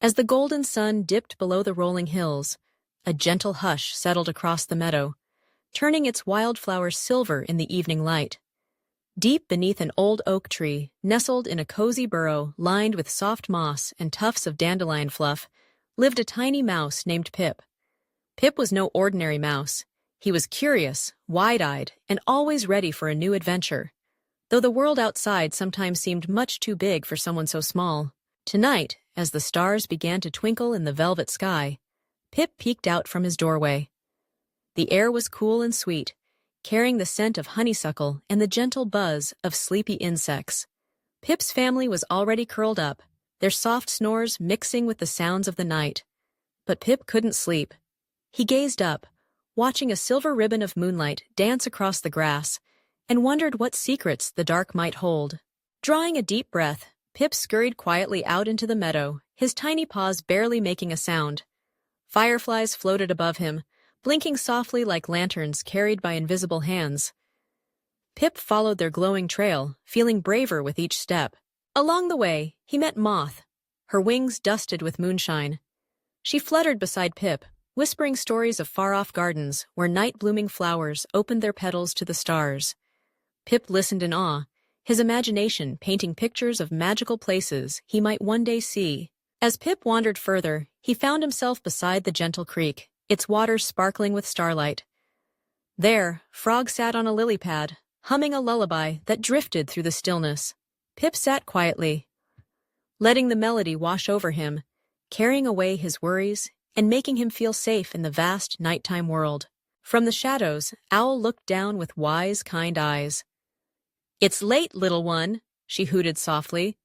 As the golden sun dipped below the rolling hills, a gentle hush settled across the meadow, turning its wildflowers silver in the evening light. Deep beneath an old oak tree, nestled in a cozy burrow lined with soft moss and tufts of dandelion fluff, lived a tiny mouse named Pip. Pip was no ordinary mouse. He was curious, wide-eyed, and always ready for a new adventure, though the world outside sometimes seemed much too big for someone so small. Tonight, as the stars began to twinkle in the velvet sky, Pip peeked out from his doorway. The air was cool and sweet, carrying the scent of honeysuckle and the gentle buzz of sleepy insects. Pip's family was already curled up, their soft snores mixing with the sounds of the night. But Pip couldn't sleep. He gazed up, watching a silver ribbon of moonlight dance across the grass, and wondered what secrets the dark might hold. Drawing a deep breath, Pip scurried quietly out into the meadow, his tiny paws barely making a sound. Fireflies floated above him, blinking softly like lanterns carried by invisible hands. Pip followed their glowing trail, feeling braver with each step. Along the way, he met Moth, her wings dusted with moonshine. She fluttered beside Pip, whispering stories of far-off gardens where night-blooming flowers opened their petals to the stars. Pip listened in awe, his imagination painting pictures of magical places he might one day see. As Pip wandered further, he found himself beside the gentle creek, its waters sparkling with starlight. There, Frog sat on a lily pad, humming a lullaby that drifted through the stillness. Pip sat quietly, letting the melody wash over him, carrying away his worries and making him feel safe in the vast nighttime world. From the shadows, Owl looked down with wise, kind eyes. "It's late, little one," she hooted softly.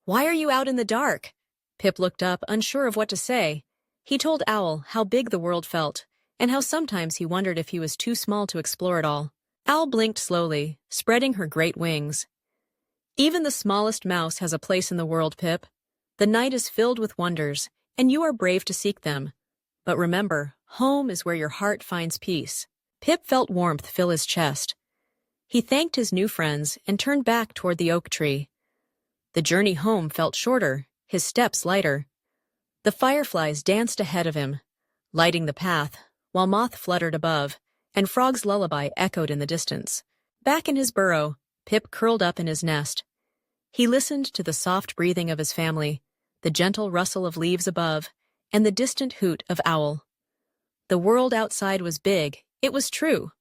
"Why are you out in the dark?" Pip looked up, unsure of what to say. He told Owl how big the world felt, and how sometimes he wondered if he was too small to explore it all. Owl blinked slowly, spreading her great wings. "Even the smallest mouse has a place in the world, Pip. The night is filled with wonders, and you are brave to seek them. But remember, home is where your heart finds peace." Pip felt warmth fill his chest. He thanked his new friends and turned back toward the oak tree. The journey home felt shorter, his steps lighter. The fireflies danced ahead of him, lighting the path, while Moth fluttered above, and Frog's lullaby echoed in the distance. Back in his burrow, Pip curled up in his nest. He listened to the soft breathing of his family, the gentle rustle of leaves above, and the distant hoot of Owl. The world outside was big, it was true,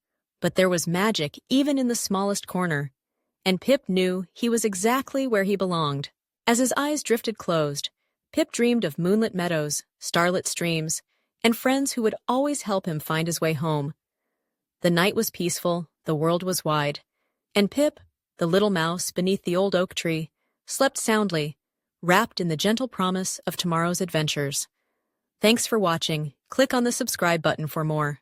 but there was magic even in the smallest corner, and Pip knew he was exactly where he belonged. As his eyes drifted closed, Pip dreamed of moonlit meadows, starlit streams, and friends who would always help him find his way home. The night was peaceful, the world was wide, and Pip, the little mouse beneath the old oak tree, slept soundly, wrapped in the gentle promise of tomorrow's adventures. Thanks for watching. Click on the subscribe button for more.